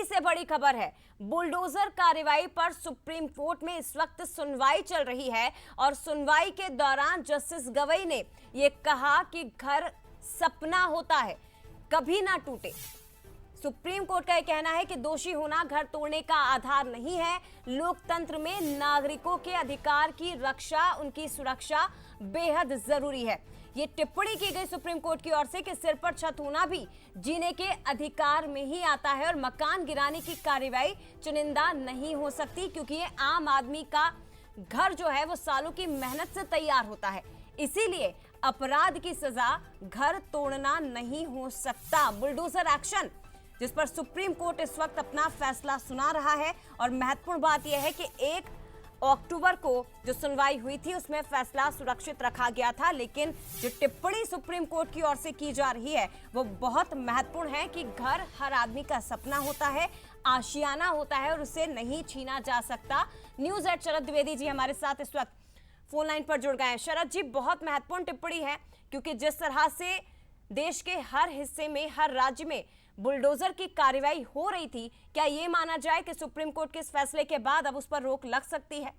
बड़ी से बड़ी खबर है, बुलडोजर कार्रवाई पर सुप्रीम कोर्ट में इस वक्त सुनवाई चल रही है और सुनवाई के दौरान जस्टिस गवई ने यह कहा कि घर सपना होता है, कभी ना टूटे। सुप्रीम कोर्ट का यह कहना है कि दोषी होना घर तोड़ने का आधार नहीं है। लोकतंत्र में नागरिकों के अधिकार की रक्षा, उनकी सुरक्षा बेहद जरूरी है। ये टिप्पणी की गई सुप्रीम कोर्ट की ओर से कि सिर पर छत होना भी जीने के अधिकार में ही आता है और मकान गिराने की कार्रवाई चुनिंदा नहीं हो सकती, क्योंकि ये आम आदमी का घर जो है वो सालों की मेहनत से तैयार होता है। इसीलिए अपराध की सजा घर तोड़ना नहीं हो सकता। बुलडोजर एक्शन, जिस पर सुप्रीम कोर्ट इस वक्त अपना फैसला सुना रहा है और महत्वपूर्ण बात यह है कि 1 अक्टूबर को जो सुनवाई हुई थी उसमें फैसला सुरक्षित रखा गया था, लेकिन जो टिप्पणी सुप्रीम कोर्ट की ओर से की जा रही है वो बहुत महत्वपूर्ण है कि घर हर आदमी का सपना होता है, आशियाना होता है और उसे नहीं छीना जा सकता। न्यूज़ एट शरद द्विवेदी जी हमारे साथ इस वक्त फोन लाइन पर जुड़ गए हैं। शरद जी, बहुत महत्वपूर्ण टिप्पणी है, क्योंकि जिस तरह से देश के हर हिस्से में, हर राज्य में बुलडोजर की कार्रवाई हो रही थी, क्या ये माना जाए कि सुप्रीम कोर्ट के इस फैसले के बाद अब उस पर रोक लग सकती है?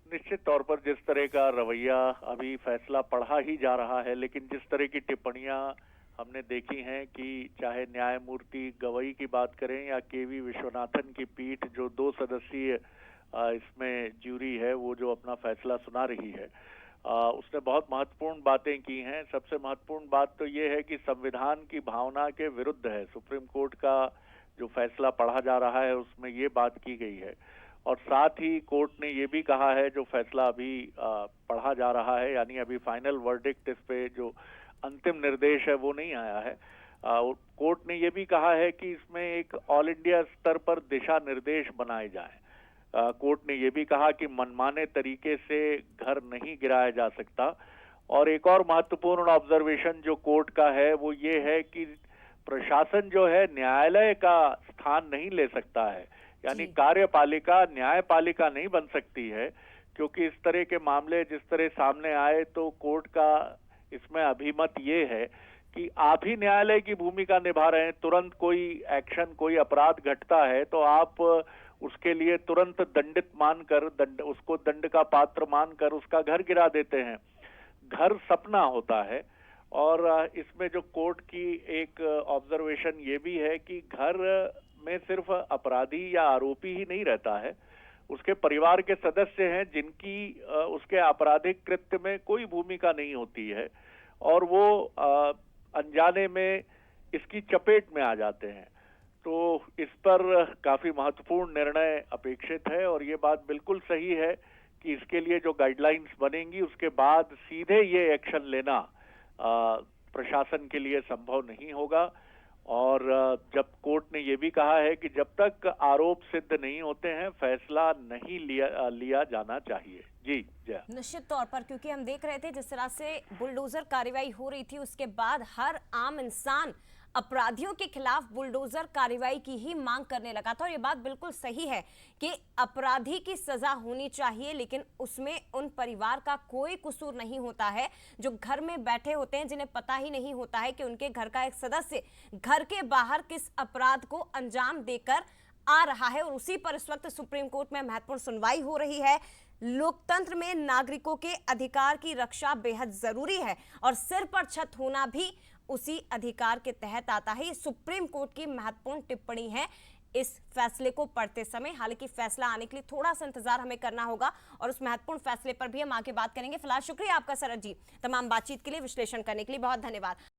निश्चित तौर पर जिस तरह का रवैया अभी फैसला पढ़ा ही जा रहा है, लेकिन जिस तरह की टिप्पणियां हमने देखी हैं कि चाहे न्यायमूर्ति गवई की बात करें या केवी विश्वनाथन की पीठ, जो 2 सदस्यीय इसमें ज्यूरी है, वो जो अपना फैसला सुना रही है, उसने बहुत महत्वपूर्ण बातें की हैं। सबसे महत्वपूर्ण बात तो ये है कि संविधान की भावना के विरुद्ध है। सुप्रीम कोर्ट का जो फैसला पढ़ा जा रहा है उसमें ये बात की गई है और साथ ही कोर्ट ने ये भी कहा है, जो फैसला अभी पढ़ा जा रहा है, यानी अभी फाइनल वर्डिक्ट, इस पे जो अंतिम निर्देश है वो नहीं आया है। कोर्ट ने ये भी कहा है कि इसमें एक ऑल इंडिया स्तर पर दिशा निर्देश बनाए जाएं। कोर्ट ने यह भी कहा कि मनमाने तरीके से घर नहीं गिराया जा सकता। और एक और महत्वपूर्ण ऑब्जर्वेशन जो कोर्ट का है वो ये है कि प्रशासन जो है न्यायालय का स्थान नहीं ले सकता है, यानी कार्यपालिका न्यायपालिका नहीं बन सकती है, क्योंकि इस तरह के मामले जिस तरह सामने आए तो कोर्ट का इसमें अभिमत ये है कि आप ही न्यायालय की भूमिका निभा रहे हैं। तुरंत कोई एक्शन, कोई अपराध घटता है तो आप उसके लिए तुरंत दंडित मानकर, उसको दंड का पात्र मानकर उसका घर गिरा देते हैं। घर सपना होता है। और इसमें जो कोर्ट की एक ऑब्जर्वेशन ये भी है कि घर में सिर्फ अपराधी या आरोपी ही नहीं रहता है, उसके परिवार के सदस्य हैं जिनकी उसके आपराधिक कृत्य में कोई भूमिका नहीं होती है और वो अनजाने में इसकी चपेट में आ जाते हैं। तो इस पर काफी महत्वपूर्ण निर्णय अपेक्षित है और ये बात बिल्कुल सही है कि इसके लिए जो गाइडलाइंस बनेंगी उसके बाद सीधे ये एक्शन लेना प्रशासन के लिए संभव नहीं होगा। और जब कोर्ट ने ये भी कहा है कि जब तक आरोप सिद्ध नहीं होते हैं फैसला नहीं लिया जाना चाहिए। जी जय। निश्चित तौर पर, क्योंकि हम देख रहे थे जिस तरह से बुलडोजर कार्रवाई हो रही थी उसके बाद हर आम इंसान अपराधियों के खिलाफ बुलडोजर कार्रवाई की ही मांग करने लगा था। और ये बात बिल्कुल सही है कि अपराधी की सजा होनी चाहिए, लेकिन उसमें उन परिवार का कोई कसूर नहीं होता है जो घर में बैठे होते हैं, जिन्हें पता ही नहीं होता है कि उनके घर का एक सदस्य घर के बाहर किस अपराध को अंजाम देकर आ रहा है। और उसी पर इस वक्त सुप्रीम कोर्ट में महत्वपूर्ण सुनवाई हो रही है। लोकतंत्र में नागरिकों के अधिकार की रक्षा बेहद जरूरी है और सिर पर छत होना भी उसी अधिकार के तहत आता है। ये सुप्रीम कोर्ट की महत्वपूर्ण टिप्पणी है इस फैसले को पढ़ते समय। हालांकि फैसला आने के लिए थोड़ा सा इंतजार हमें करना होगा और उस महत्वपूर्ण फैसले पर भी हम आगे बात करेंगे। फिलहाल शुक्रिया आपका शरद जी, तमाम बातचीत के लिए, विश्लेषण करने के लिए बहुत धन्यवाद।